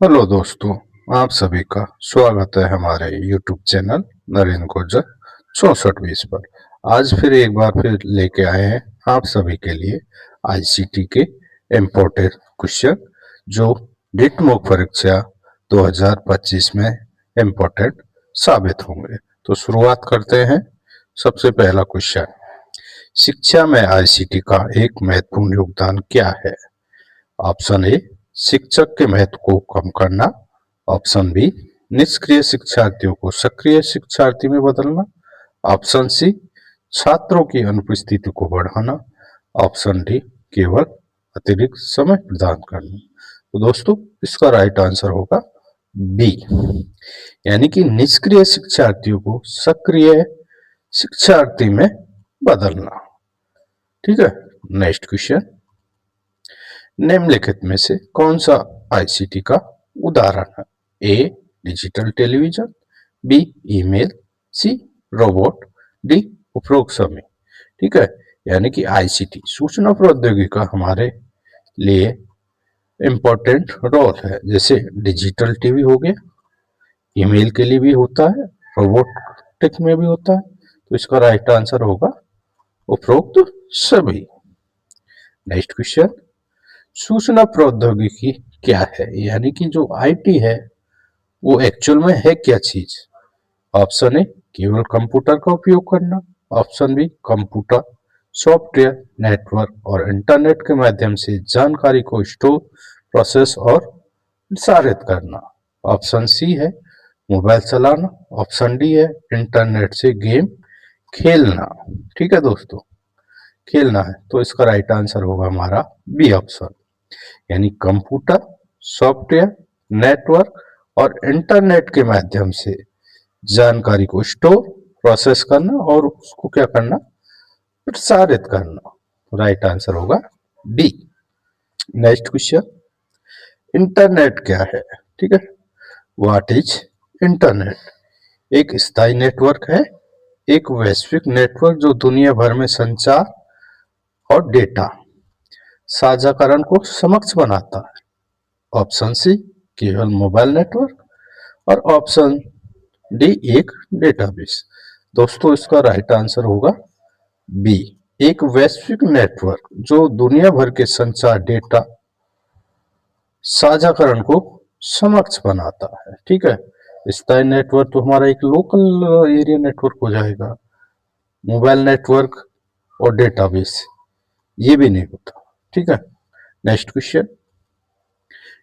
Hello दोस्तों, आप सभी का स्वागत है हमारे YouTube चैनल नरेंद्र गुर्जर 6420 पर। आज फिर एक बार फिर लेके आए हैं आप सभी के लिए आईसीटी के इम्पोर्टेंट क्वेश्चन जो नीट मुख्य परीक्षा 2025 में इम्पोर्टेंट साबित होंगे। तो शुरुआत करते हैं। सबसे पहला क्वेश्चन, शिक्षा में आईसीटी का एक महत्वपूर्ण योगदान क्या है? ऑप्शन ए, शिक्षक के महत्व को कम करना। ऑप्शन बी, निष्क्रिय शिक्षार्थियों को सक्रिय शिक्षार्थी में बदलना। ऑप्शन सी, छात्रों की अनुपस्थिति को बढ़ाना। ऑप्शन डी, केवल अतिरिक्त समय प्रदान करना। तो दोस्तों, इसका राइट आंसर होगा बी, यानी कि निष्क्रिय शिक्षार्थियों को सक्रिय शिक्षार्थी में बदलना। ठीक है। नेक्स्ट क्वेश्चन, निम्नलिखित में से कौन सा आईसीटी का उदाहरण है? A, digital television. B, email. C, robot. D, उपरोक्त सभी। ठीक है, यानी कि आईसीटी सूचना प्रौद्योगिकी का हमारे लिए इम्पोर्टेंट रोल है। जैसे डिजिटल टीवी हो गया, ईमेल के लिए भी होता है, रोबोटिक में भी होता है। तो इसका राइट आंसर होगा उपरोक्त सभी। नेक्स्ट क्वेश्चन, सूचना प्रौद्योगिकी क्या है? यानी कि जो आईटी है वो एक्चुअल में है क्या चीज? ऑप्शन ए, केवल कंप्यूटर का उपयोग करना। Option B, computer software, network और इंटरनेट के माध्यम से जानकारी को स्टोर, प्रोसेस और प्रसारित करना। ऑप्शन सी है मोबाइल चलाना। ऑप्शन डी है इंटरनेट से गेम खेलना। ठीक है दोस्तों, खेलना है। तो इसका राइट आंसर होगा हमारा बी ऑप्शन, यानी कंप्यूटर सॉफ्टवेयर, नेटवर्क और इंटरनेट के माध्यम से जानकारी को स्टोर, प्रोसेस करना और उसको क्या करना, प्रसारित करना। राइट आंसर होगा डी। नेक्स्ट क्वेश्चन, इंटरनेट क्या है? ठीक है, व्हाट इज इंटरनेट? एक स्थायी नेटवर्क है, एक वैश्विक नेटवर्क जो दुनिया भर में संचार और डेटा साझाकरण को सक्षम बनाता है। ऑप्शन सी, केवल मोबाइल नेटवर्क। और ऑप्शन डी, एक डेटाबेस। दोस्तों, इसका राइट आंसर होगा बी, एक वैश्विक नेटवर्क जो दुनिया भर के संचार डेटा साझाकरण को सक्षम बनाता है। ठीक है, स्थायी नेटवर्क तो हमारा एक लोकल एरिया नेटवर्क हो जाएगा, मोबाइल नेटवर्क और डेटाबेस ये भी नहीं होता। ठीक है। नेक्स्ट क्वेश्चन,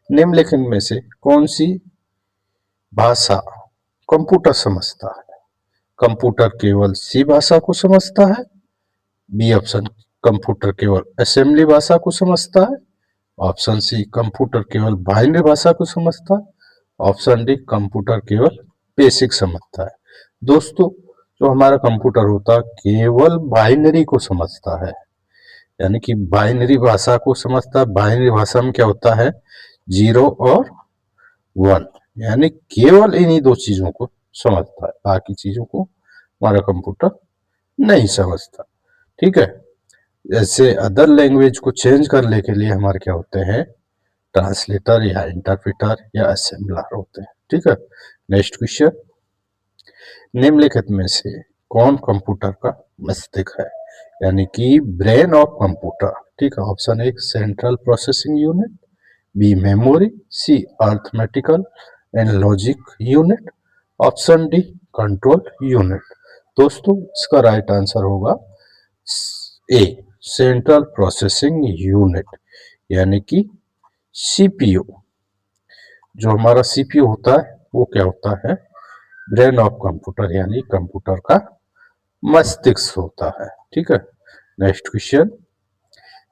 निम्नलिखित में से कौन सी भाषा कंप्यूटर समझता है? कंप्यूटर केवल सी भाषा को समझता है। बी ऑप्शन, कंप्यूटर केवल असेंबली भाषा को समझता है। ऑप्शन सी, कंप्यूटर केवल बाइनरी भाषा को समझता है। ऑप्शन डी, कंप्यूटर केवल बेसिक समझता है। दोस्तों, जो हमारा कंप्यूटर होता है केवल बाइनरी को समझता है, यानी कि बाइनरी भाषा को समझता है। बाइनरी भाषा में क्या होता है, जीरो और वन, यानी केवल इन्हीं दो चीजों को समझता है, बाकी चीजों को हमारा कंप्यूटर नहीं समझता। ठीक है। जैसे अदर लैंग्वेज को चेंज करने के लिए हमारे क्या होते हैं, ट्रांसलेटर या इंटरप्रेटर या असेंबलर होते हैं। ठीक है। नेक्स्ट क्वेश्चन, निम्नलिखित में से कौन कंप्यूटर का मस्तिष्क है? यानी कि ब्रेन ऑफ कंप्यूटर। ठीक है। Option A, central processing unit. B, memory. C, arithmetical and logic unit. Option D, control unit. दोस्तों, इसका राइट आंसर होगा ए, सेंट्रल प्रोसेसिंग यूनिट, यानी कि सीपीयू। जो हमारा सीपीयू होता है वो क्या होता है, ब्रेन ऑफ कंप्यूटर, यानी कंप्यूटर का मस्तिष्क होता है। ठीक है। नेक्स्ट क्वेश्चन,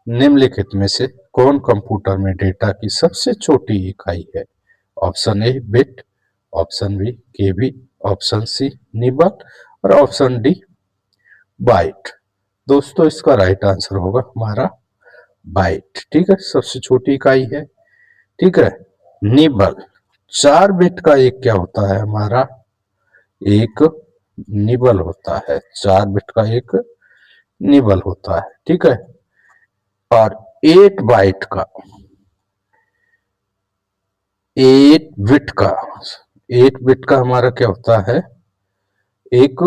निम्नलिखित में से कौन कंप्यूटर में डेटा की सबसे छोटी इकाई है? Option A, bit. Option B, KB. Option C, nibble. और ऑप्शन डी, बाइट। दोस्तों, इसका राइट आंसर होगा हमारा बाइट। ठीक है, सबसे छोटी इकाई है। ठीक है। निबल, 4 बिट का एक क्या होता है हमारा, एक निबल होता है। 4 बिट का एक निबल होता है। ठीक है। और 8 बाइट का 8 बिट का हमारा क्या होता है, एक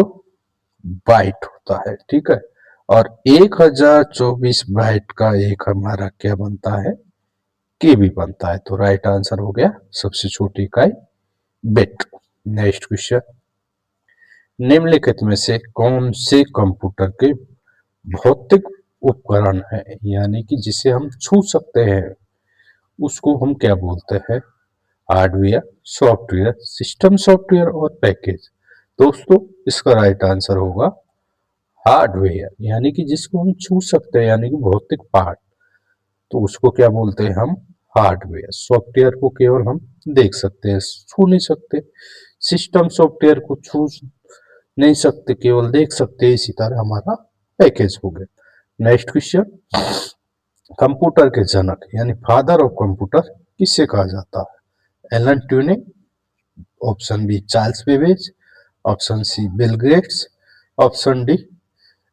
बाइट होता है, ठीक है। और 1024 बाइट का एक हमारा क्या बनता है, केबी बनता है। तो राइट आंसर हो गया सबसे छोटी इकाई बिट। नेक्स्ट क्वेश्चन, निम्नलिखित में से कौन से कंप्यूटर के भौतिक उपकरण है, यानी कि जिसे हम छू सकते हैं, उसको हम क्या बोलते हैं, हार्डवेयर, सॉफ्टवेयर, सिस्टम सॉफ्टवेयर और पैकेज। दोस्तों इसका राइट आंसर होगा हार्डवेयर, यानी कि जिसको हम छू सकते हैं, यानी कि भौतिक पार्ट, तो उसको क्या बोलते हैं हम, हार्डवेयर। सॉफ्टवेयर को केवल हम देख सकते हैं, छू नहीं सकते। सिस्टम सॉफ्टवेयर को छू नहीं सकते, केवल देख सकते हैं। इसी तरह हमारा पैकेज हो गया। नेक्स्ट क्वेश्चन, कंप्यूटर के जनक यानी फादर ऑफ कंप्यूटर किसे कहा जाता है, Alan Turing, option B Charles Babbage, option C Bill Gates, option D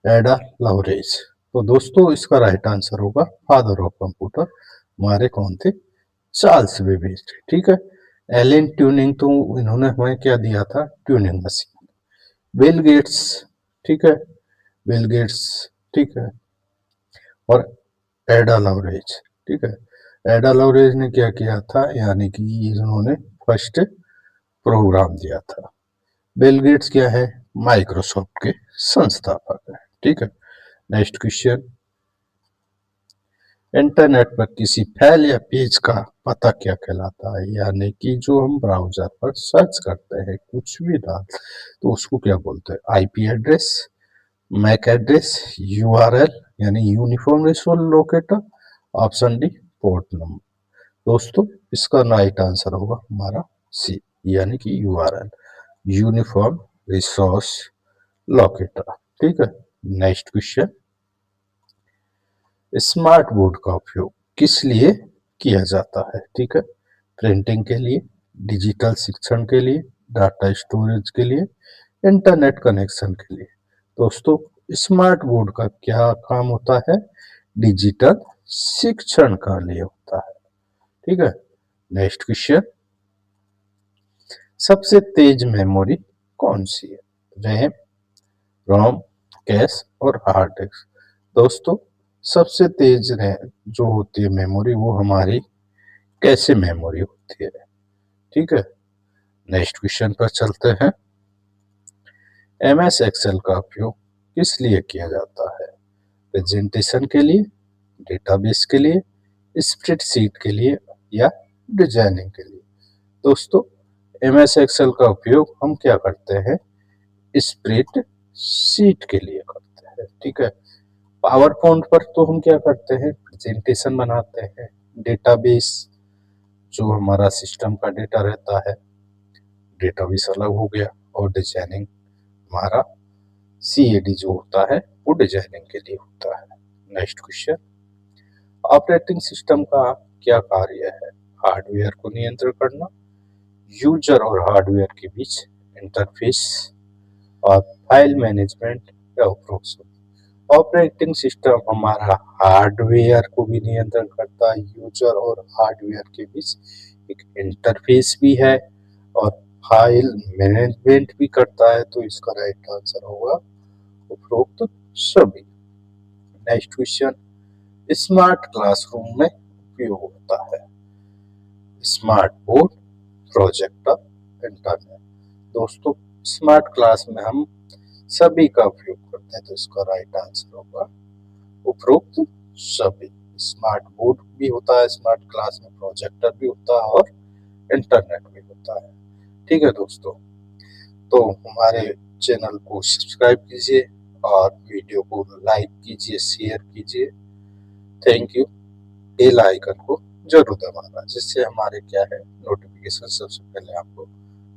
Ada Lovelace. तो दोस्तों इसका राइट आंसर होगा फादर ऑफ कंप्यूटर हमारे कौन थे, चार्ल्स बेबेज, ठीक है। एलन ट्यूरिंग तो इन्होंने हमें क्या दिया था, ट्यूनिंग मशीन। बिल गेट्स, ठीक है, बिल गेट्स, ठीक है। और एडा लवरेज, ठीक है, एडा लवरेज ने क्या किया था, यानी कि इन्होंने फर्स्ट प्रोग्राम दिया था। बिल गेट्स क्या है, माइक्रोसॉफ्ट के संस्थापक है, ठीक है। नेक्स्ट क्वेश्चन, इंटरनेट पर किसी फाइल या पेज का पता क्या कहलाता है, यानी कि जो हम ब्राउजर पर सर्च करते हैं कुछ भी डाल, तो उसको क्या बोलते हैं, IP address, MAC address, URL यानी uniform resource locator, option D port number. दोस्तों इसका राइट आंसर होगा हमारा सी, यानी कि यूआरएल, यूनिफॉर्म रिसोर्स लोकेटर, ठीक है। नेक्स्ट क्वेश्चन, स्मार्ट बोर्ड का उपयोग किस लिए किया जाता है, ठीक है। प्रिंटिंग के लिए, डिजिटल शिक्षण के लिए, डाटा स्टोरेज के लिए, इंटरनेट कनेक्शन के लिए। दोस्तों स्मार्ट बोर्ड का क्या काम होता है, डिजिटल शिक्षण का लिए होता है, ठीक है। नेक्स्ट क्वेश्चन, सबसे तेज मेमोरी कौन सी है, रैम, रोम, कैश और हार्ड डिस्क। दोस्तों सबसे तेज रैम जो होती है मेमोरी, वो हमारी कैसे मेमोरी होती है, ठीक है। नेक्स्ट क्वेश्चन पर चलते हैं, एमएस एक्सेल का उपयोग किस लिए किया जाता है, प्रेजेंटेशन के लिए, डेटाबेस के लिए, स्प्रेडशीट के लिए या डिजाइनिंग के लिए। दोस्तों एमएस एक्सेल का उपयोग हम क्या करते हैं, स्प्रेड शीट के लिए करते हैं, ठीक है। पावर पॉइंट पर तो हम क्या करते हैं, प्रेजेंटेशन बनाते हैं। डेटाबेस जो हमारा सिस्टम का डेटा रहता है, डेटाबेस अलग हो गया। और डिजाइनिंग हमारा सीएडी जो होता है वो डिजाइनिंग के लिए होता है। नेक्स्ट क्वेश्चन, ऑपरेटिंग सिस्टम का क्या कार्य है, हार्डवेयर को नियंत्रण करना, यूजर और हार्डवेयर के बीच इंटरफेस, और फाइल मैनेजमेंट या उपरोक्त। ऑपरेटिंग सिस्टम हमारा हार्डवेयर को भी नियंत्रण करता है, यूजर और हार्डवेयर के बीच एक इंटरफेस भी है, और फाइल मैनेजमेंट भी करता है। तो इसका राइट आंसर होगा उपरोक्त सभी। नेक्स्ट क्वेश्चन, स्मार्ट क्लासरूम में उपयोग होता है, स्मार्ट बोर्ड, प्रोजेक्टर, इंटरनेट। दोस्तों स्मार्ट क्लास में हम सभी का उपयोग करते हैं, तो इसका राइट आंसर होगा उपरोक्त सभी। स्मार्ट बोर्ड भी होता है स्मार्ट क्लास में, प्रोजेक्टर भी होता है और इंटरनेट भी होता है, ठीक है दोस्तों। तो हमारे चैनल को सब्सक्राइब कीजिए और वीडियो को लाइक कीजिए, शेयर कीजिए। Thank you. बेल आइकन को जरूर दबाना, जिससे हमारे क्या है नोटिफिकेशन सबसे पहले आपको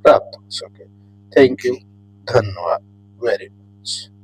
प्राप्त हो सके। थैंक यू, धन्यवाद वेरी मच।